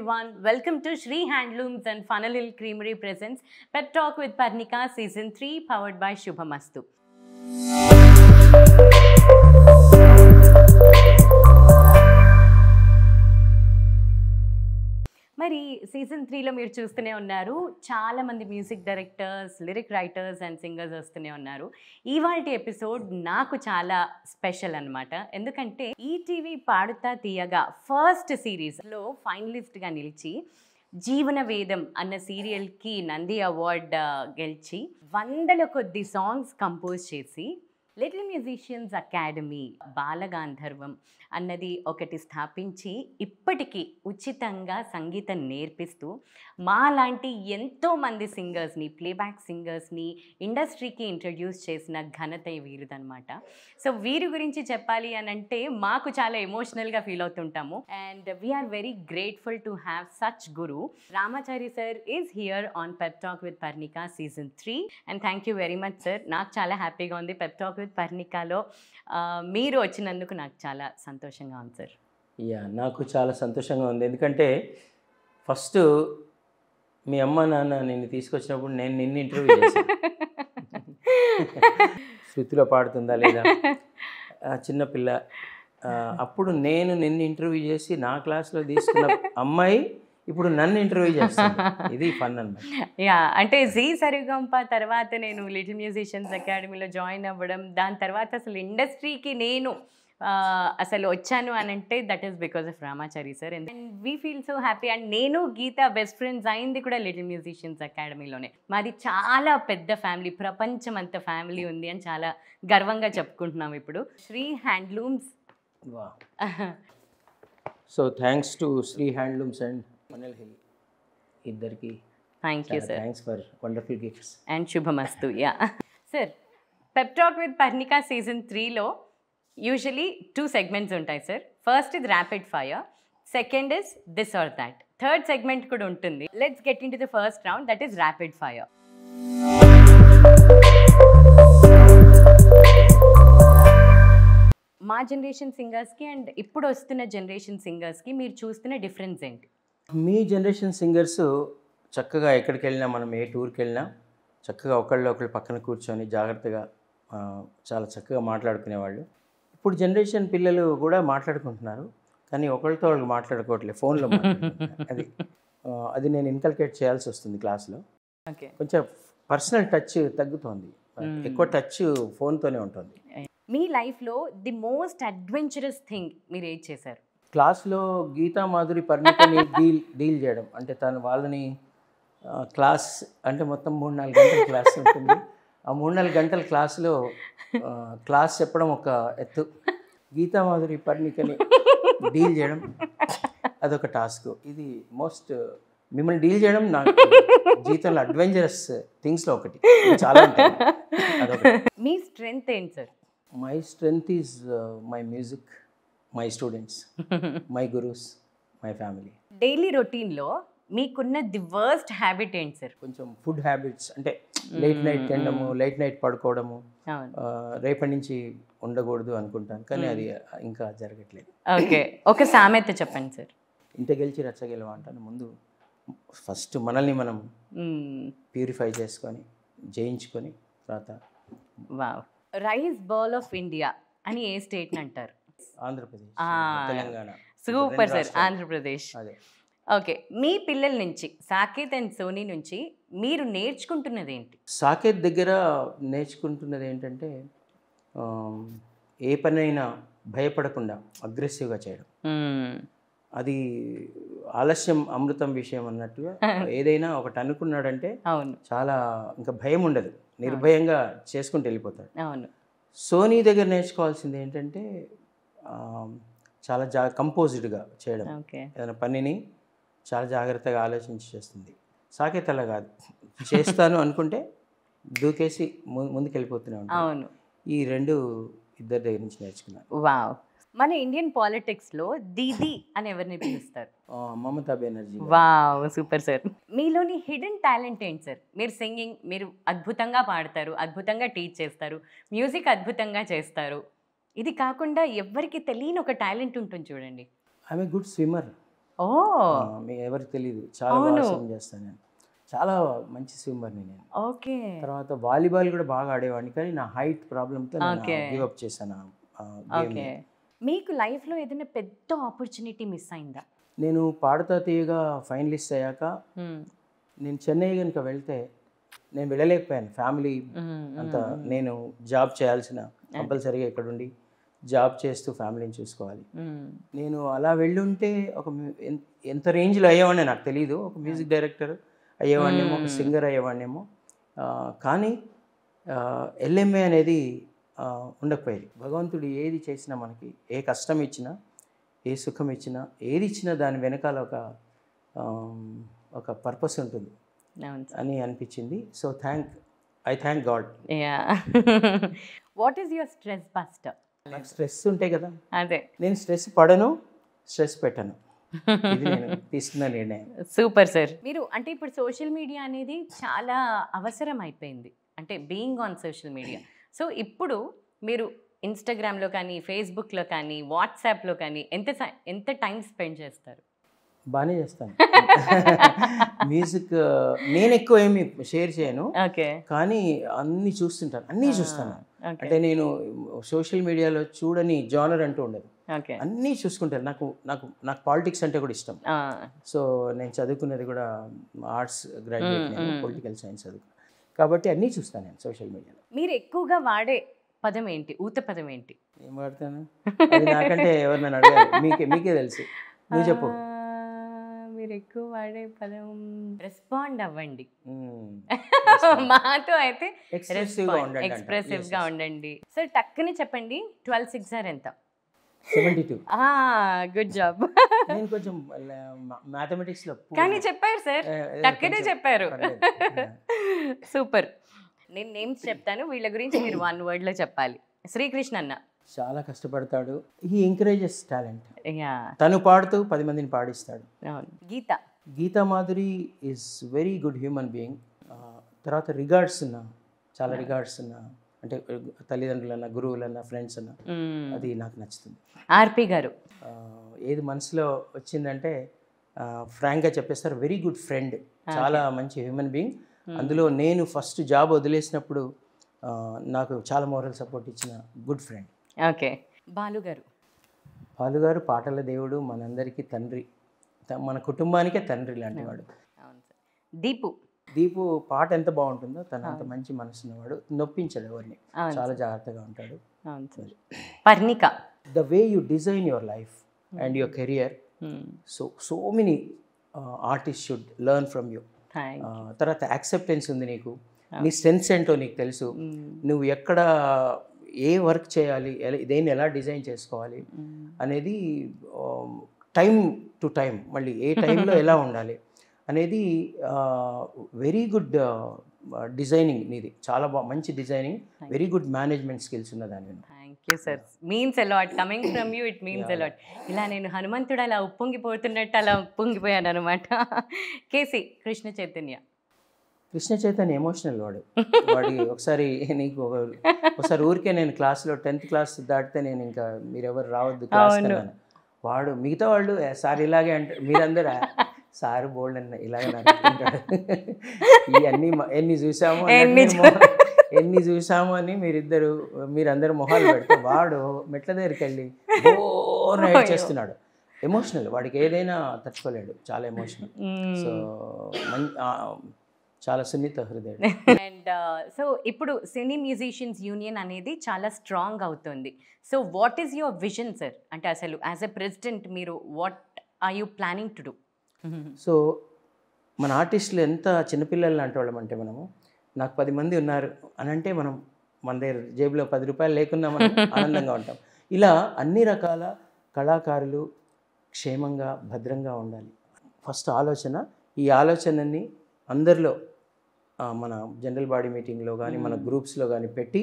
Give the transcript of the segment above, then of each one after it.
everyone. Welcome to Shri Handlooms and Funnel Hill Creamery presents Pep Talk with Parnika Season 3 powered by Shubhamastu. మరి season 3లో మీరు చూస్తూనే ఉన్నారు, చాలామంది music directors, lyric writers and singers వస్తూనే ఉన్నారు. ఇవాల్టి episode నాకు చాలా స్పెషల్ అనమాట. ఎందుకంటే ఈటీవీ పాడుతా తీయగా ఫస్ట్ సిరీస్లో ఫైనలిస్ట్గా నిలిచి జీవన వేదం అన్న సీరియల్కి నంది అవార్డ్ గెలిచి వందల కొద్ది సాంగ్స్ కంపోజ్ చేసి లిటిల్ మ్యూజిషియన్స్ అకాడమీ బాలగాంధర్వం అన్నది ఒకటి స్థాపించి ఇప్పటికీ ఉచితంగా సంగీతం నేర్పిస్తూ మాలాంటి ఎంతోమంది సింగర్స్ని, ప్లేబ్యాక్ సింగర్స్ని ఇండస్ట్రీకి ఇంట్రడ్యూస్ చేసిన ఘనత వీరిదనమాట. సో వీరి గురించి చెప్పాలి అని అంటే మాకు చాలా ఎమోషనల్గా ఫీల్ అవుతుంటాము. And we are very grateful to have such guru. Ramachari sir is here on pep talk with Parnika season 3 and thank you very much sir. నాకు చాలా హ్యాపీగా ఉంది పెప్ టాక్ విత్ పర్ణికలో మీరు వచ్చినందుకు. నాకు చాలా సంతోషంగా ఉంది సార్. నాకు చాలా సంతోషంగా ఉంది. ఎందుకంటే ఫస్ట్ మీ అమ్మ నాన్న నిన్ను తీసుకొచ్చినప్పుడు నేను నిన్ను ఇంటర్వ్యూ చేశాను. శృతిలో పాడుతుందా లేదా, చిన్నపిల్ల. అప్పుడు నేను నిన్ను ఇంటర్వ్యూ చేసి నా క్లాస్లో తీసుకున్న అమ్మాయి ఇప్పుడు నన్ను ఇంటర్వ్యూ చేస్తాను. ఇది ఫన్ అన్నమాట. అంటే జీ సరిగంప తర్వాత నేను లిటిల్ మ్యూజిషియన్స్ అకాడమీలో జాయిన్ అవ్వడం, దాని తర్వాత అసలు ఇండస్ట్రీకి నేను అసలు వచ్చాను అని అంటే that is because of Ramachari sir. And we feel so happy. And నేను గీత బెస్ట్ ఫ్రెండ్స్ అయింది కూడా లిటిల్ మ్యూజిషియన్స్ అకాడమీలోనే. మాది చాలా పెద్ద ఫ్యామిలీ, ప్రపంచం అంత ఫ్యామిలీ ఉంది అని చాలా గర్వంగా చెప్పుకుంటున్నాం ఇప్పుడు. Sri handlooms. So thanks to Sri handlooms and funnel hill ఇద్దరికి. Thank you sir. Thanks for wonderful gifts and శుభమస్తు. Sir, pep talk with Parnika season 3లో యూజువలీ 2 సెగ్మెంట్స్ ఉంటాయి sir. First is rapid fire, second is this or that, third segment కూడా ఉంటుంది. Let's get into the first round, that is rapid fire. మా generation సింగర్స్కి and ఇప్పుడు వస్తున్న generation సింగర్స్కి మీరు చూస్తున్న డిఫరెన్స్ ఏంటి? మీ జనరేషన్ సింగర్స్ చక్కగా ఎక్కడికి వెళ్ళినా, మనం ఏ టూర్కి వెళ్ళినా చక్కగా ఒకళ్ళు పక్కన కూర్చొని జాగ్రత్తగా చాలా చక్కగా మాట్లాడుకునేవాళ్ళు. ఇప్పుడు జనరేషన్ పిల్లలు కూడా మాట్లాడుకుంటున్నారు, కానీ ఒకళ్ళతో వాళ్ళు మాట్లాడుకోవట్లేదు, ఫోన్లో అది నేను ఇన్కల్కేట్ చేయాల్సి వస్తుంది క్లాస్లో. ఓకే, కొంచెం పర్సనల్ టచ్ తగ్గుతోంది, ఎక్కువ టచ్ ఫోన్తోనే ఉంటుంది. మీ లైఫ్లో ది మోస్ట్ అడ్వెంచరస్ థింగ్ మీరు ఏం చేశారు? క్లాస్లో గీతా మాధురి పర్ణికని డీల్ చేయడం. అంటే వాళ్ళని క్లాస్ అంటే మొత్తం 3-4 గంటల క్లాస్ ఉంటుంది. ఆ 3-4 గంటల క్లాస్లో క్లాస్ చెప్పడం ఒక ఎత్తు, గీతా మాధురి పర్ణికని డీల్ చేయడం అదొక టాస్క్. ఇది మిమ్మల్ని డీల్ చేయడం నాకు జీవితంలో అడ్వెంచరస్ థింగ్స్లో ఒకటి. చాలా ఉంటాయి, అదొకటి. మీ స్ట్రెంగ్త్ ఏంటి sir? My strength is my music, my students, my gurus, my family. Daily రొటీన్లో మీకున్న ది వర్స్ట్ హ్యాబిట్ ఏంటి సార్? కొంచెం ఫుడ్ హ్యాబిట్స్, అంటే లేట్ నైట్ తినడము, లేట్ నైట్ పడుకోవడము. రేపటి నుంచి ఉండకూడదు అనుకుంటాను, కానీ అది ఇంకా జరగట్లేదు. ఓకే, ఒక సామెత చెప్పండి సార్. ఇంట గెలిచి రచ్చగెలవా అంటాను. ముందు ఫస్ట్ మనల్ని మనం ప్యూరిఫై చేసుకొని జయించుకొని తర్వాత. Wow. Rice bowl of India అని ఏ స్టేట్ని అంటారు? ఆంధ్రప్రదేశ్, తెలంగాణ. Super sir, Andhra Pradesh. అదే. ఓకే, మీ పిల్లల నుంచి, సాకేత్ అండ్ సోనీ నుంచి మీరు నేర్చుకుంటున్నది ఏంటి? సాకేత్ దగ్గర నేర్చుకుంటున్నది ఏంటంటే ఏ పనైనా భయపడకుండా అగ్రెసివ్గా చేయడం. అది ఆలస్యం అమృతం విషయం అన్నట్టుగా ఏదైనా ఒకటి అనుకున్నాడంటే అవును, చాలా ఇంకా భయం ఉండదు, నిర్భయంగా చేసుకుంటూ వెళ్ళిపోతాడు. అవును. సోనీ దగ్గర నేర్చుకోవాల్సింది ఏంటంటే చాలా కంపోజ్డ్గా చేయడం. ఏదైనా పనిని చాలా జాగ్రత్తగా ఆలోచించి చేస్తుంది. సాకేత్ అలా కాదు, చేస్తాను అనుకుంటే దూకేసి ముందుకు వెళ్ళిపోతూనే ఉంటాను. అవును, ఈ రెండు ఇద్దరి దగ్గర నుంచి నేర్చుకున్నాను. వావ్. మన ఇండియన్ పాలిటిక్స్లో దీదీ అని ఎవరిని పిలుస్తారు? Mamata Banerjee. Wow, super sir. మీలోని హిడెన్ టాలెంట్ ఏంటి సార్? మీరు సింగింగ్, మీరు అద్భుతంగా పాడతారు, అద్భుతంగా టీచ్ చేస్తారు, మ్యూజిక్ అద్భుతంగా చేస్తారు. ఇది కాకుండా ఎవరికి తెలియని ఒక టాలెంట్ ఉంటుంది చూడండి. I'm a good swimmer. ఓ మీ ఎవరికి తెలియదు, చాలా బాగా స్విమ్ చేస్తాను నేను, చాలా మంచి స్విమ్మర్ని నేను. ఓకే. తర్వాత వాలీబాల్ కూడా బాగా ఆడేవాడిని, కానీ నా హైట్ ప్రాబ్లంతో నేను Okay. గివ్ అప్ చేశాను ఆ గేమ్. ఓకే. మీకు లైఫ్లో ఏదైనా పెద్ద ఆపర్చునిటీ మిస్ అయిందా? నేను పాడుతా తీయగా ఫైనలిస్ట్ అయ్యాక నేను చెన్నై కనుక వెళ్తే నేను వెళ్ళలేకపోయాను. ఫ్యామిలీ అంతా, నేను జాబ్ చేయాల్సిన, కంపల్సరీగా ఇక్కడ ఉండి జాబ్ చేస్తూ ఫ్యామిలీని చూసుకోవాలి. నేను అలా వెళ్ళుంటే ఎంత రేంజ్లో అయ్యేవాడిని నాకు తెలియదు. ఒక మ్యూజిక్ డైరెక్టర్ అయ్యేవాడినేమో, ఒక సింగర్ అయ్యేవాడినేమో, కానీ ఎల్ఎంఏ అనేది ఉండకపోయేది. భగవంతుడు ఏది చేసినా, మనకి ఏ కష్టం ఇచ్చినా, ఏ సుఖం ఇచ్చినా, ఏది ఇచ్చినా దాని వెనకాల ఒక పర్పస్ ఉంటుంది అని అనిపించింది. So I thank God. What is your stress buster? నాకు స్ట్రెస్ ఉంటాయి కదా, అదే. నేను స్ట్రెస్ పడను, స్ట్రెస్ పెట్టను. ఇది నేను తీసుకున్న నిర్ణయం. Super sir. మీరు అంటే ఇప్పుడు సోషల్ మీడియా అనేది చాలా అవసరం అయిపోయింది, అంటే being on social media. So ఇప్పుడు మీరు ఇన్స్టాగ్రామ్లో కానీ, ఫేస్బుక్లో కానీ, వాట్సాప్లో కానీ ఎంత టైం స్పెండ్ చేస్తారు? బాగానే చేస్తాను. మ్యూజిక్ నేను ఎక్కువ ఏమి షేర్ చేయను, ఓకే, కానీ అన్నీ చూస్తుంటాను, అన్నీ చూస్తాను. అంటే నేను సోషల్ మీడియాలో చూడని జానర్ అంటూ ఉండదు, ఓకే, అన్నీ చూసుకుంటాను. నాకు పాలిటిక్స్ అంటే కూడా ఇష్టం. సో నేను చదువుకున్నది కూడా ఆర్ట్స్ గ్రాడ్యుయేట్, నేను పొలిటికల్ సైన్స్ చదువుకున్నాను, కాబట్టి అన్నీ చూస్తాను నేను సోషల్ మీడియాలో. మీరు ఎక్కువగా వాడే పదం ఏంటి? ఊత పదం ఏంటి? ఏం వాడతాను అది నాకంటే ఎవరినైనా అడగాలి, మీకే తెలుసు, నువ్వు చెప్పు. మీరు ఎక్కువ వాడే పదం రెస్పాండ్ అవ్వండి. మాతో అయితే ఎక్స్ప్రెసివ్గా ఉండండి. సార్ టక్కుని చెప్పండి, 12 6 ఎంత? 72. Good job. నేను కొంచెం మ్యాథమెటిక్స్ లో కానీ చెప్పారు సార్, టక్కునే చెప్పారు. సూపర్. నేను నేమ్స్ చెప్తాను, వీళ్ళ గురించి మీరు 1 word లో చెప్పాలి. శ్రీకృష్ణ అన్న చాలా కష్టపడతాడు, హీ ఎంకరేజెస్ టాలెంట్. యా, తను పాడుతూ 10 మందిని పాడిస్తాడు. Geetha Madhuri is very good human being. తర్వాత రిగార్డ్స్ చాలా రిగార్డ్స్ అంటే తల్లిదండ్రులన్నా, గురువులన్నా, ఫ్రెండ్స్ అన్నా, అది నాకు నచ్చుతుంది. ఆర్పి గారు ఏది మనసులో వచ్చిందంటే ఫ్రాంక్గా చెప్పేస్తారు, వెరీ గుడ్ ఫ్రెండ్, చాలా మంచి హ్యూమన్ బీయింగ్. అందులో నేను ఫస్ట్ జాబ్ వదిలేసినప్పుడు నాకు చాలా మోరల్ సపోర్ట్ ఇచ్చిన గుడ్ ఫ్రెండ్. ఓకే. బాలుగారు పాటల దేవుడు, మనందరికీ తండ్రి, మన కుటుంబానికే తండ్రి లాంటి వాడు. దీపు పాట ఎంత బాగుంటుందో, తను అంత మంచి మనసున్నవాడు, నొప్పించాడు ఎవరిని, చాలా జాగ్రత్తగా ఉంటాడు. Parnika, the way you design your life and your career, so many artist should learn from you. తర్వాత యాక్సెప్టెన్స్ ఉంది నీకు, నీ స్ట్రెంగ్స్ ఏంటో నీకు తెలుసు, నువ్వు ఎక్కడ ఏ వర్క్ చేయాలి, దేన్ని ఎలా డిజైన్ చేసుకోవాలి అనేది, టైం టు టైం, మళ్ళీ ఏ టైంలో ఎలా ఉండాలి అనేది, వెరీ గుడ్ డిజైనింగ్ నీది, చాలా మంచి designing, very good management skills ఉన్నదాన్ని. Thank you sir. Means a lot coming from you, it means a lot. ఇలా నేను హనుమంతుడు అలా ఉప్పొంగిపోతున్నట్టు అలా ఉప్పొంగిపోయాను అనమాట. కేసి కృష్ణ చైతన్య ఎమోషనల్ వాడి ఒకసారి ఒకసారి ఊరికే నేను క్లాస్లో 10th క్లాస్ దాటితే నేను ఇంకా మీరెవరు రావద్దు క్లాస్ అన్నాను. వాడు మిగతా వాళ్ళు సార్ ఇలాగే అంటారు, మీరందరూ సార్ బోల్డ్ అన్న ఇలాగే నడుపుకుంటాడు. ఇవన్నీ ఎన్ని చూసాము అని మీరందరూ మొహాలు పెడితే, వాడు మెట్ల దగ్గరికి వెళ్ళి నైట్ చేస్తున్నాడు. ఎమోషనల్, వాడికి ఏదైనా తట్టుకోలేడు, చాలా ఎమోషనల్. సో చాలా సున్నిత హృదయుడు. అండ్ సో ఇప్పుడు సినీ మ్యూజిషియన్స్ యూనియన్ అనేది చాలా స్ట్రాంగ్ అవుతుంది. So what is your vision sir? అంటే అసలు యాజ్ ఎ ప్రెసిడెంట్ మీరు what are you planning to do? So మన ఆర్టిస్టులు ఎంత చిన్నపిల్లలు లాంటి వాళ్ళం అంటే, మనము నాకు 10 మంది ఉన్నారు అని అంటే, మన దగ్గర జేబులో 10 రూపాయలు లేకున్నా మనం ఆనందంగా ఉంటాం. ఇలా అన్ని రకాల కళాకారులు క్షేమంగా, భద్రంగా ఉండాలి. ఫస్ట్ ఆలోచన, ఈ ఆలోచనని అందరిలో, మన జనరల్ బాడీ మీటింగ్లో కానీ, మన గ్రూప్స్లో కానీ పెట్టి,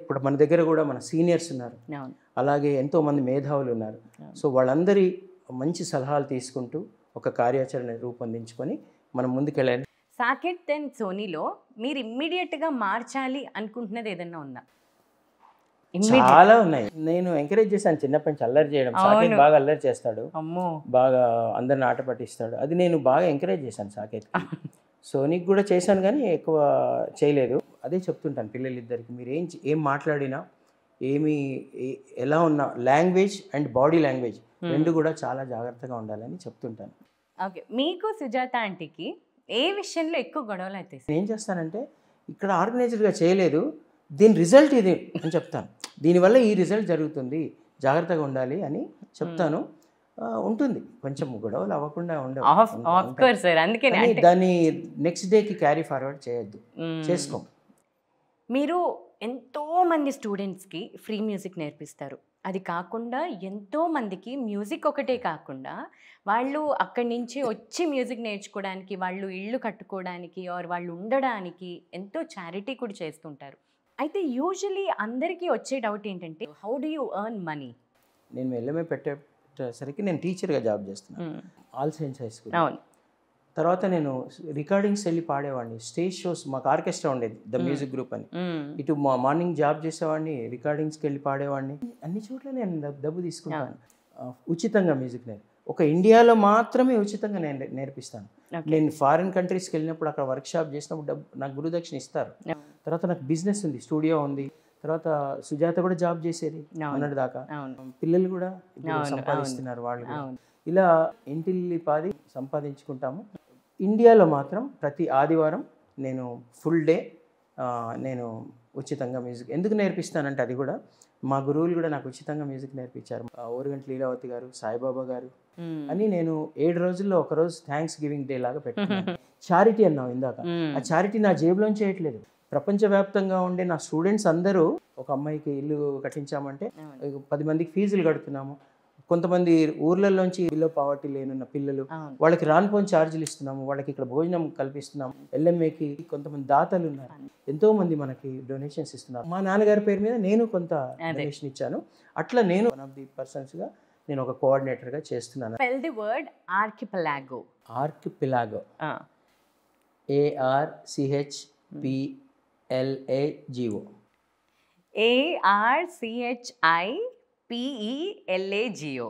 ఇప్పుడు మన దగ్గర కూడా మన సీనియర్స్ ఉన్నారు, అలాగే ఎంతోమంది మేధావులు ఉన్నారు. సో వాళ్ళందరి మంచి సలహాలు తీసుకుంటూ ఒక కార్యాచరణ రూపొందించుకొని మనం ముందుకెళ్ళాలి. సాకేత్ అండ్ సోనీలో మీరు ఇమ్మీడియట్గా మార్చాలి అనుకుంటున్నది ఏదన్నా ఉందా? చాలా ఉన్నాయి. నేను ఎంకరేజ్ చేశాను చిన్నప్పటి నుంచి అల్లరి చేయడం. సాకేత్ బాగా అల్లరి చేస్తాడు, అమ్మో బాగా అందరిని ఆట పట్టిస్తాడు. అది నేను బాగా ఎంకరేజ్ చేశాను సాకేత్. సోనీకి కూడా చేశాను కానీ ఎక్కువ చేయలేదు. అదే చెప్తుంటాను పిల్లలిద్దరికి, మీరు ఏం మాట్లాడినా ఎలా ఉన్నా లాంగ్వేజ్ అండ్ బాడీ లాంగ్వేజ్ రెండు కూడా చాలా జాగ్రత్తగా ఉండాలని చెప్తుంటాను. ఓకే, మీకు సుజాత ఆంటీకి ఏ విషయంలో ఎక్కువ గొడవలు అయితే? ఏం చేస్తానంటే ఇక్కడ ఆర్గనైజర్గా చేయలేదు, దీని రిజల్ట్ ఇది అని చెప్తాను. దీనివల్ల ఈ రిజల్ట్ జరుగుతుంది, జాగ్రత్తగా ఉండాలి అని చెప్తాను. ఉంటుంది కొంచెం గొడవలు అవ్వకుండా ఉండవు. దాన్ని నెక్స్ట్ డేకి క్యారీ ఫార్వర్డ్ చేయొద్దు, చేసుకో. మీరు ఎంతోమంది స్టూడెంట్స్కి ఫ్రీ మ్యూజిక్ నేర్పిస్తారు. అది కాకుండా ఎంతోమందికి మ్యూజిక్ ఒకటే కాకుండా వాళ్ళు అక్కడి నుంచి వచ్చి మ్యూజిక్ నేర్చుకోవడానికి, వాళ్ళు ఇళ్ళు కట్టుకోవడానికి ఆర్ వాళ్ళు ఉండడానికి ఎంతో చారిటీ కూడా చేస్తుంటారు. అయితే యూజువలీ అందరికీ వచ్చే డౌట్ ఏంటంటే, how do you earn money? నేను ఎల్ఎంఏ పెట్టేసరికి నేను టీచర్గా జాబ్ చేస్తున్నాను ఆల్ సైన్స్ హై స్కూల్. అవును. తర్వాత నేను రికార్డింగ్స్ వెళ్ళి పాడేవాడిని, స్టేజ్ షోస్, మాకు ఆర్కెస్ట్రా ఉండేది ద మ్యూజిక్ గ్రూప్ అని. ఇటు మార్నింగ్ జాబ్ చేసేవాడిని, రికార్డింగ్స్కి వెళ్ళి పాడేవాడిని. అన్ని చోట్ల నేను డబ్బు తీసుకుంటాను ఉచితంగా మ్యూజిక్ ఒక ఇండియాలో మాత్రమే ఉచితంగా నేను నేర్పిస్తాను. నేను ఫారిన్ కంట్రీస్కి వెళ్ళినప్పుడు అక్కడ వర్క్షాప్ చేసినప్పుడు నాకు గురుదక్షిణ ఇస్తారు. తర్వాత నాకు బిజినెస్ ఉంది, స్టూడియో ఉంది. తర్వాత సుజాత కూడా జాబ్ చేసేది మొన్నటి దాకా. పిల్లలు కూడా సంపాదిస్తున్నారు వాళ్ళు. ఇలా ఇంటిల్లి పాది సంపాదించుకుంటాము. ఇండియాలో మాత్రం ప్రతి ఆదివారం నేను ఫుల్ డే నేను ఉచితంగా మ్యూజిక్ ఎందుకు నేర్పిస్తానంటే, అది కూడా మా గురువులు కూడా నాకు ఉచితంగా మ్యూజిక్ నేర్పించారు. ఓరుగంటి లీలావతి గారు, సాయిబాబా గారు అని. నేను 7 రోజుల్లో ఒకరోజు థ్యాంక్స్ గివింగ్ డే లాగా పెట్టుకున్నాను. చారిటీ అన్నావు ఇందాక, ఆ చారిటీ నా జేబులోంచి చేయట్లేదు. ప్రపంచవ్యాప్తంగా ఉండే నా స్టూడెంట్స్ అందరూ, ఒక అమ్మాయికి ఇల్లు కట్టించామంటే 10 మందికి ఫీజులు కడుతున్నాము. కొంతమంది ఊర్లలోంచి బిలో పావర్టీ లేనున్న పిల్లలు, వాళ్ళకి రానిపోని ఛార్జీలు ఇస్తున్నాము, వాళ్ళకి ఇక్కడ భోజనం కల్పిస్తున్నాము. ఎల్ఎంఏకి కొంతమంది దాతలు ఉన్నారు, ఎంతో మంది మనకి డొనేషన్స్ ఇస్తున్నారు. మా నాన్నగారి పేరు మీద నేను కొంత డొనేషన్ ఇచ్చాను. అట్లా నేను వన్ ఆఫ్ ది పర్సన్స్గా నేను ఒక కోఆర్డినేటర్గా చేస్తున్నాను. Spell the word archipelago. Archipelago, ARCHPLAGO. ARCHIPELAGO.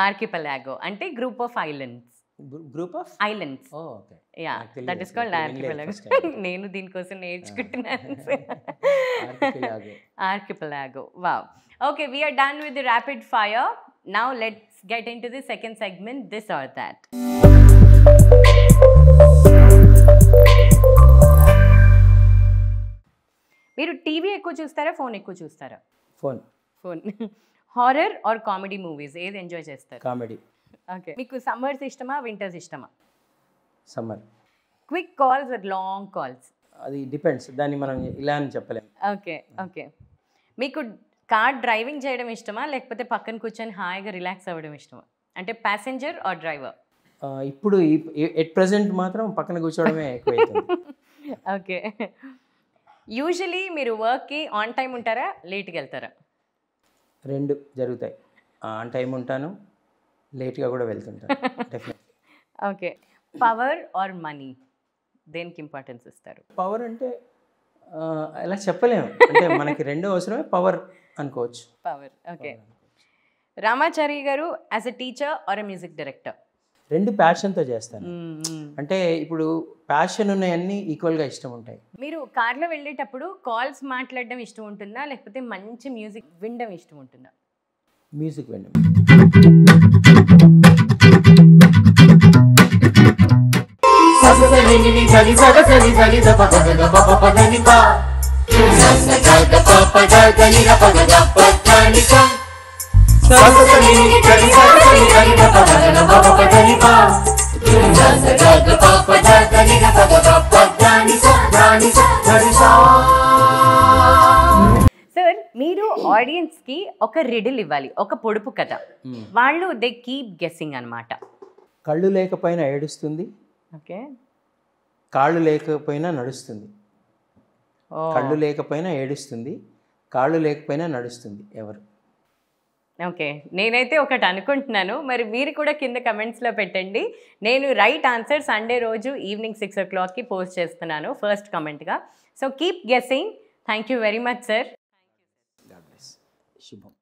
Archipelago అంటే group of islands. Group of islands. Okay, yeah, that is called archipelago. నేను దీనికోసం నేర్చుకుంటున్నాను. Archipelago. Wow. Okay, we are done with the rapid fire. Now let's get into the second segment, this or that. మీరు TV ఎక్కువ చూస్తారా, phone ఎక్కువ చూస్తారా? Phone. Horror or comedy movies ఏది enjoy చేస్తారు? కామెడీ. ఓకే, మీకు సమ్మర్స్ ఇష్టమా, winters ఇష్టమా? Summer. Quick calls or long calls? అది డిపెండ్స్, దాన్ని మనం ఇలా అని చెప్పలేము. ఓకే. మీకు కార్ డ్రైవింగ్ చేయడం ఇష్టమా, లేకపోతే పక్కన కూర్చొని హాయిగా రిలాక్స్ అవ్వడం ఇష్టమా? అంటే ప్యాసింజర్ ఆర్ డ్రైవర్? ఇప్పుడు ఎట్ ప్రెసెంట్ మాత్రం పక్కన కూర్చోవడమే ఎక్కువైతుంది. ఓకే. యూజువలీ మీరు వర్క్కి ఆన్ టైం ఉంటారా, లేట్గా వెళ్తారా? 2 జరుగుతాయి. ఆన్ టైం ఉంటాను, లేట్గా కూడా వెళ్తుంటాను. Definitely. Okay. Power or money, దేనికి ఇంపార్టెన్స్ ఇస్తారు? పవర్ అంటే ఎలా చెప్పలేము, అంటే మనకి 2 అవసరమే, పవర్ అనుకోవచ్చు. పవర్. ఓకే. రామాచారి గారు as a teacher or a music director? 2 ప్యాషన్తో చేస్తాను. అంటే ఇప్పుడు ప్యాషన్ ఉన్నాయన్నీ ఈక్వల్గా ఇష్టం ఉంటాయి. మీరు కార్లో వెళ్ళేటప్పుడు కాల్స్ మాట్లాడడం ఇష్టం ఉంటుందా, లేకపోతే మంచి మ్యూజిక్ వినడం ఇష్టం ఉంటుందా? మ్యూజిక్ వినడం. సార్, మీరు ఆడియన్స్కి ఒక రిడిల్ ఇవ్వాలి, ఒక పొడుపు కథ. వాళ్ళు దే కీప్ గెస్సింగ్ అనమాట. కళ్ళు లేకపోయినా ఏడుస్తుంది, ఓకే. కాళ్ళు లేకపోయినా నడుస్తుంది. కళ్ళు లేకపోయినా ఏడుస్తుంది, కాళ్ళు లేకపోయినా నడుస్తుంది. ఎవరు? ఓకే, నేనైతే ఒకటి అనుకుంటున్నాను, మరి మీరు కూడా కింద కమెంట్స్లో పెట్టండి. నేను రైట్ ఆన్సర్ సండే రోజు ఈవినింగ్ 6 o'clockకి పోస్ట్ చేస్తున్నాను ఫస్ట్ కమెంట్గా. So keep guessing. Thank you very much sir. God bless. శుభం.